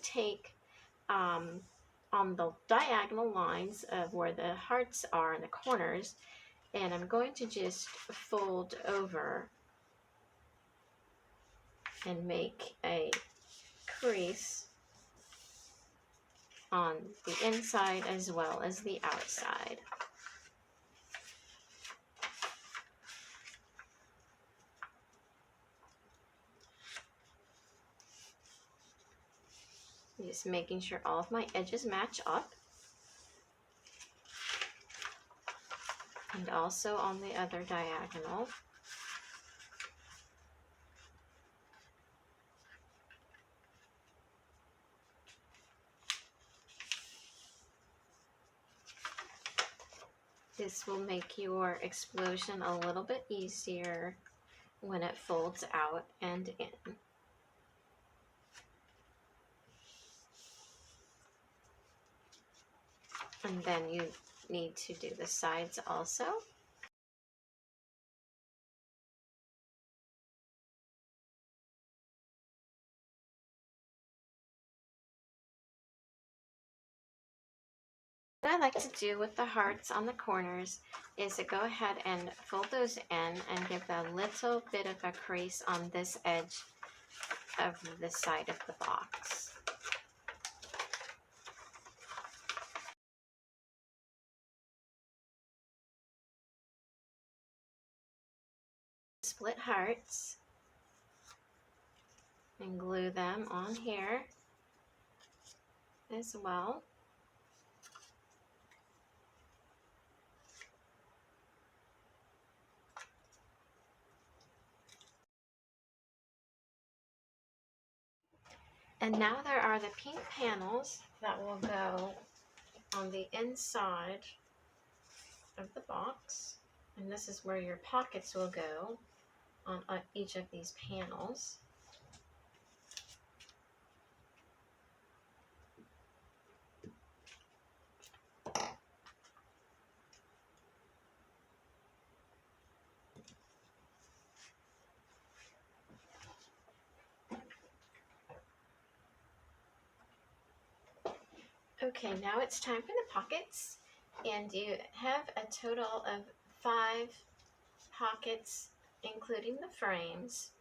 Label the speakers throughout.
Speaker 1: take on the diagonal lines of where the hearts are in the corners, and I'm going to just fold over and make a crease on the inside as well as the outside. Just making sure all of my edges match up. And also on the other diagonal. This will make your explosion a little bit easier when it folds out and in. And then you need to do the sides also. What I like to do with the hearts on the corners is to go ahead and fold those in and give a little bit of a crease on this edge of the side of the box. Split hearts and glue them on here as well. And now there are the pink panels that will go on the inside of the box. And this is where your pockets will go on each of these panels. Okay, now it's time for the pockets, and you have a total of 5 pockets, including the frames.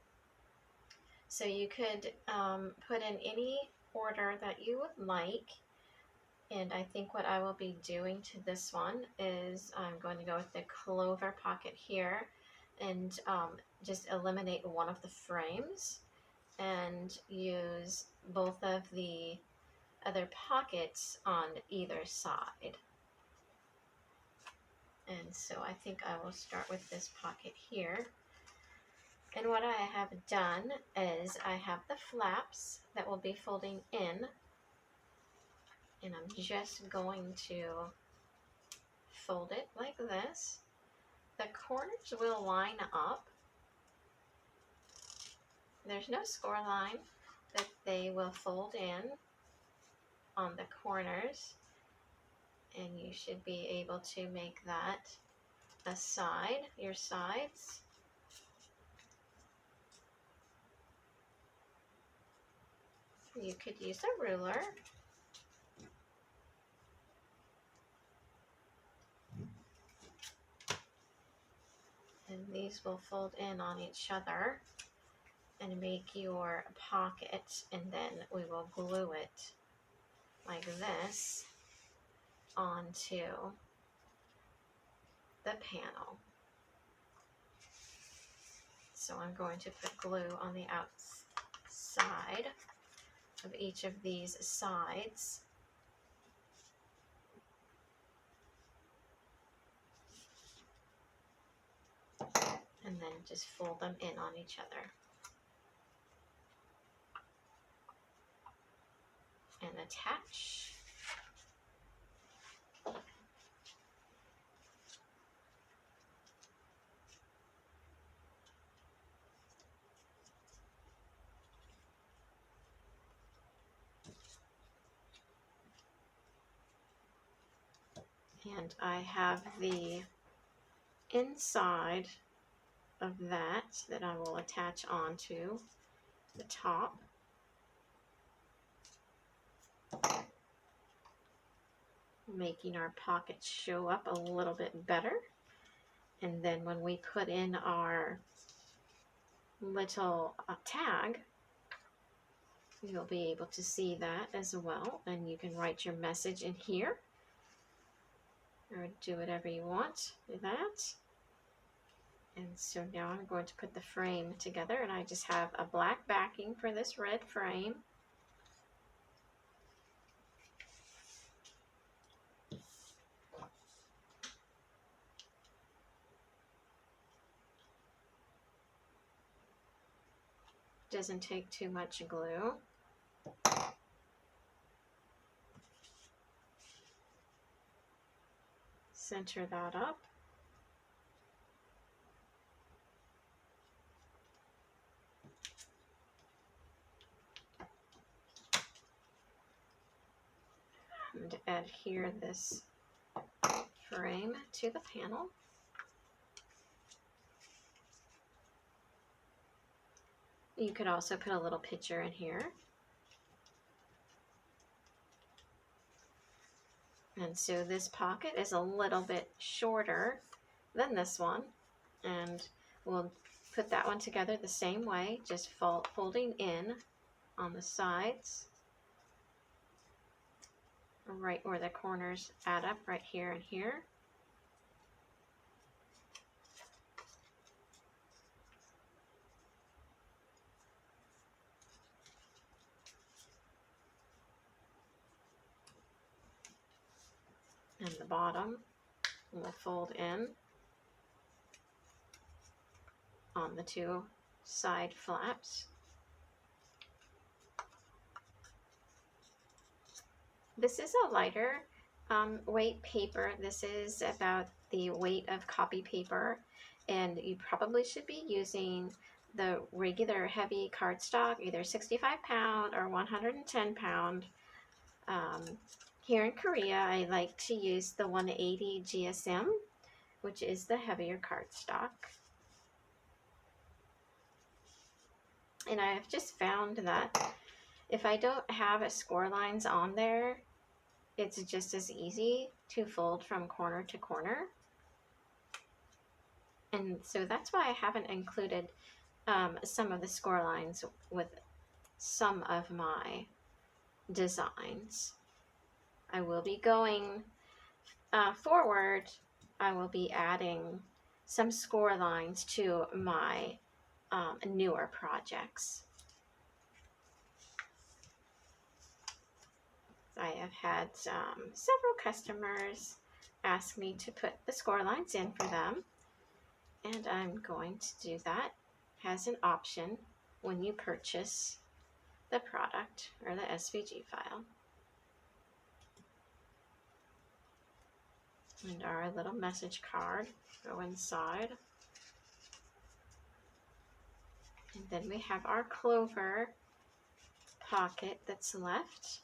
Speaker 1: So you could put in any order that you would like, and I think what I will be doing to this one is I'm going to go with the clover pocket here and just eliminate one of the frames and use both of the other pockets on either side. And so I think I will start with this pocket here. And what I have done is I have the flaps that will be folding in, and I'm just going to fold it like this. The corners will line up. There's no score line, but they will fold in on the corners, and you should be able to make that a side, your sides. You could use a ruler. And these will fold in on each other and make your pocket, and then we will glue it like this onto the panel. So I'm going to put glue on the outside of each of these sides. And then just fold them in on each other. And attach. And I have the inside of that I will attach onto the top. making our pockets show up a little bit better. And then when we put in our little tag, you'll be able to see that as well. And you can write your message in here or do whatever you want with that. And so now I'm going to put the frame together, and I just have a black backing for this red frame. Doesn't take too much glue. Center that up. And adhere this frame to the panel. You could also put a little picture in here. And so this pocket is a little bit shorter than this one. And we'll put that one together the same way, just folding in on the sides, right where the corners add up, right here and here. And the bottom will fold in on the two side flaps. This is a lighter weight paper. This is about the weight of copy paper, and you probably should be using the regular heavy cardstock, either 65 pound or 110 pound. Here in Korea, I like to use the 180 GSM, which is the heavier cardstock. And I have just found that if I don't have score lines on there, it's just as easy to fold from corner to corner. And so that's why I haven't included some of the score lines with some of my designs. I will be going forward. I will be adding some score lines to my newer projects. I have had several customers ask me to put the score lines in for them, and I'm going to do that as an option when you purchase the product or the SVG file. And our little message card go inside. And then we have our clover pocket that's left.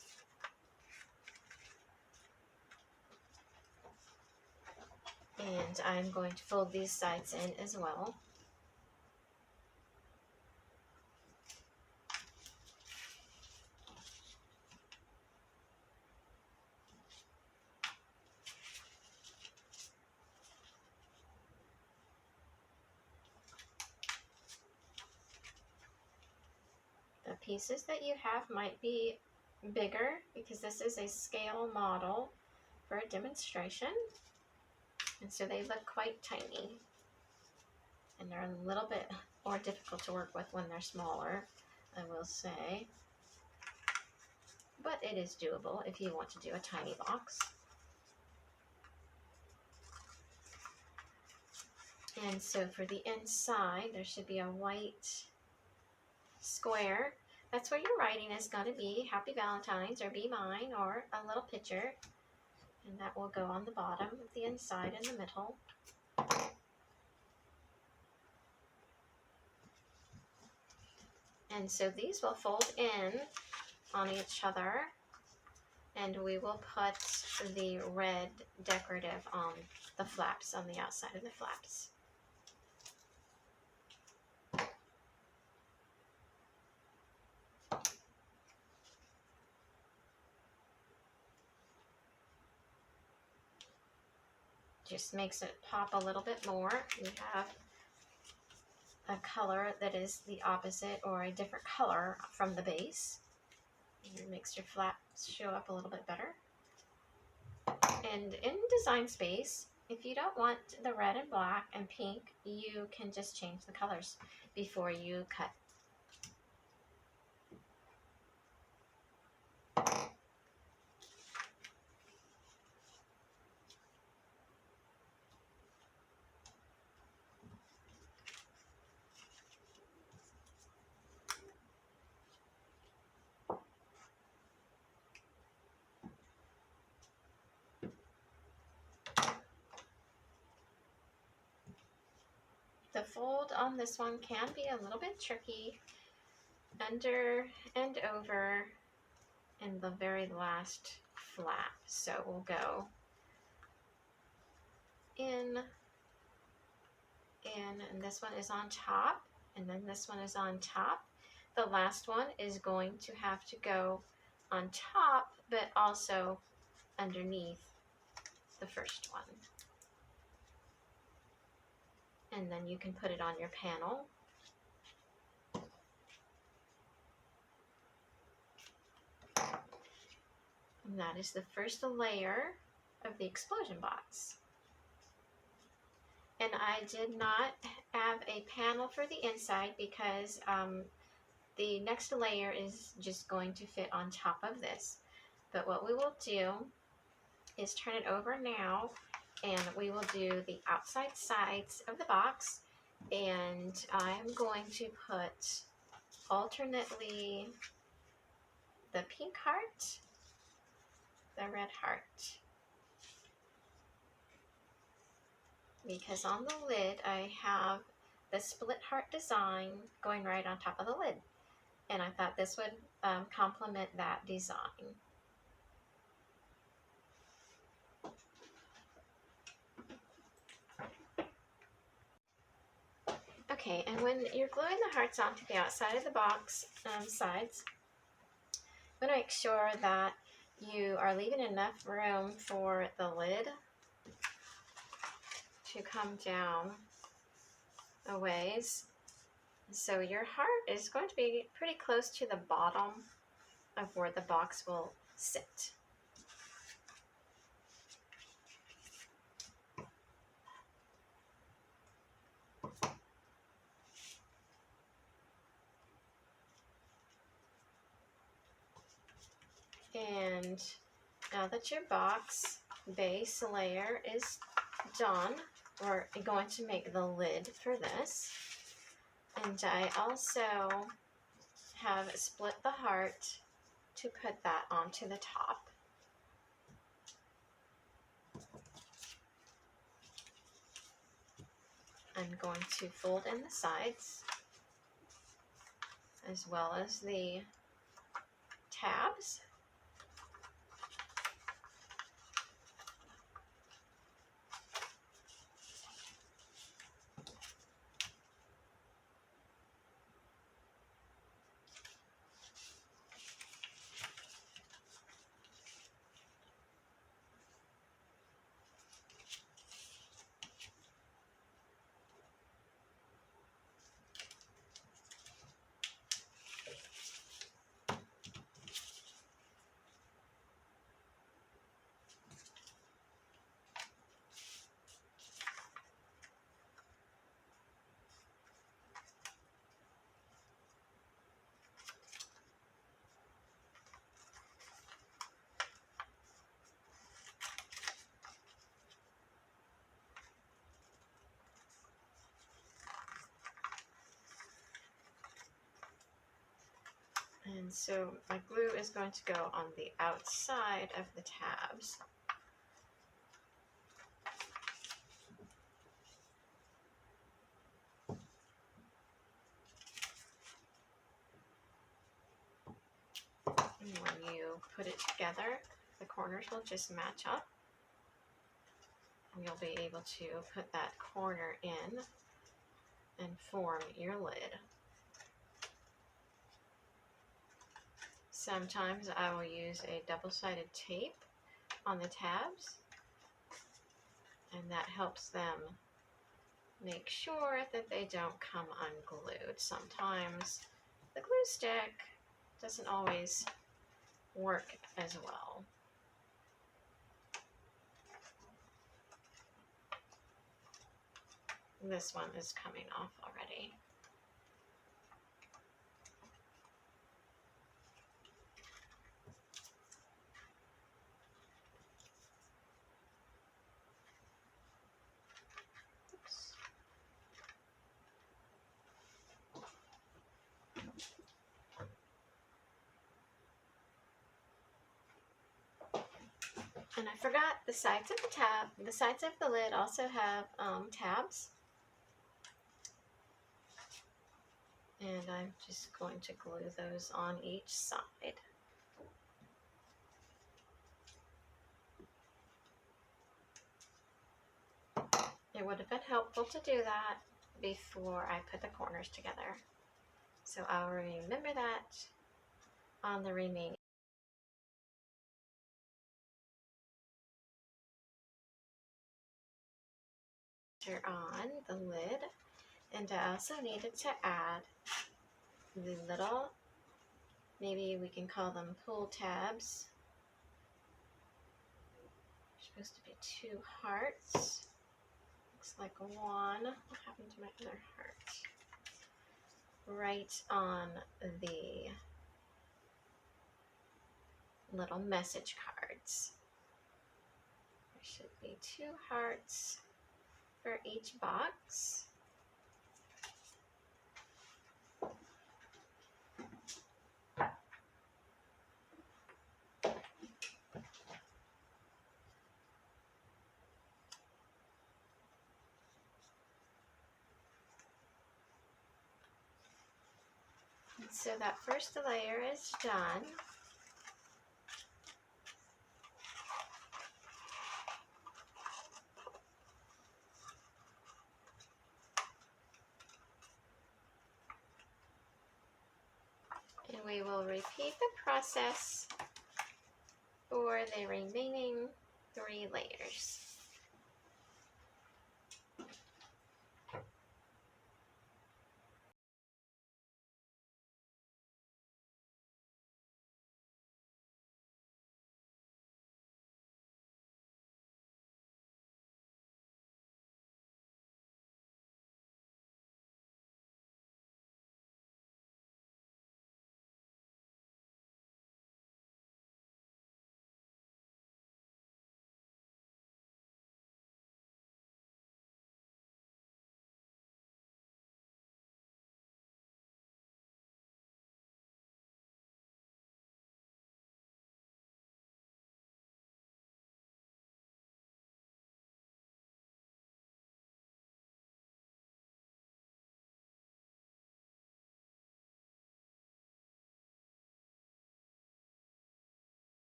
Speaker 1: And I'm going to fold these sides in as well. The pieces that you have might be bigger because this is a scale model for a demonstration. And so they look quite tiny. And they're a little bit more difficult to work with when they're smaller, I will say. But it is doable if you want to do a tiny box. And so for the inside, there should be a white square. That's where your writing is going to be, Happy Valentine's or Be Mine, or a little picture. And that will go on the bottom, the inside, and the middle. And so these will fold in on each other, and we will put the red decorative on the flaps, on the outside of the flaps. just makes it pop a little bit more. We have a color that is the opposite or a different color from the base. It makes your flaps show up a little bit better. And in Design Space, if you don't want the red and black and pink, you can just change the colors before you cut. The fold on this one can be a little bit tricky, under and over in the very last flap. So we'll go in, and this one is on top, and then this one is on top. The last one is going to have to go on top, but also underneath the first one. And then you can put it on your panel. And that is the first layer of the explosion box. And I did not have a panel for the inside because the next layer is just going to fit on top of this. But what we will do is turn it over now, and we will do the outside sides of the box, and I'm going to put alternately the pink heart, the red heart, because on the lid I have the split heart design going right on top of the lid, and I thought this would complement that design. Okay, and when you're gluing the hearts onto the outside of the box sides, I'm going to make sure that you are leaving enough room for the lid to come down a ways. So your heart is going to be pretty close to the bottom of where the box will sit. And now that your box base layer is done, we're going to make the lid for this. And I also have split the heart to put that onto the top. I'm going to fold in the sides as well as the tabs. And so my glue is going to go on the outside of the tabs. And when you put it together, the corners will just match up. And you'll be able to put that corner in and form your lid. Sometimes I will use a double-sided tape on the tabs, and that helps them make sure that they don't come unglued. Sometimes the glue stick doesn't always work as well. This one is coming off already. Oops. And I forgot the sides of the tab. The sides of the lid also have tabs. And I'm just going to glue those on each side. It would have been helpful to do that before I put the corners together. So I'll remember that on the remaining. On the lid, and I also needed to add the little, maybe we can call them pull tabs. They're supposed to be 2 hearts. Looks like one. What happened to my other heart? Right on the little message cards. There should be 2 hearts for each box. And so that first layer is done. And we will repeat the process for the remaining 3 layers.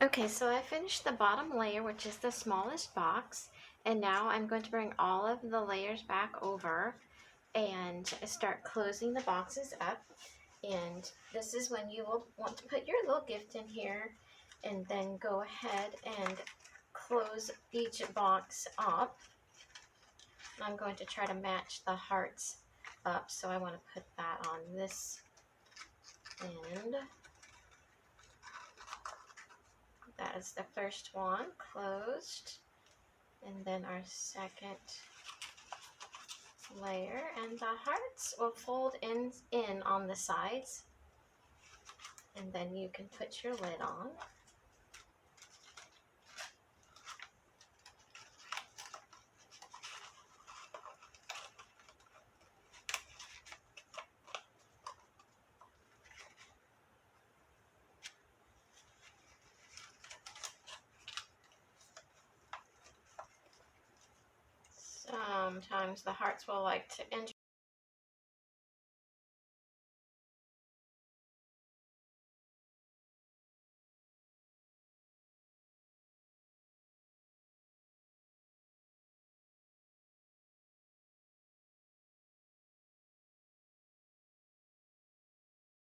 Speaker 1: Okay, so I finished the bottom layer, which is the smallest box, and now I'm going to bring all of the layers back over and start closing the boxes up. And this is when you will want to put your little gift in here, and then go ahead and close each box up. I'm going to try to match the hearts up, so I want to put that on this end. That is the first one closed, and then our second layer, and the hearts will fold in on the sides, and then you can put your lid on. Sometimes the hearts will like to enter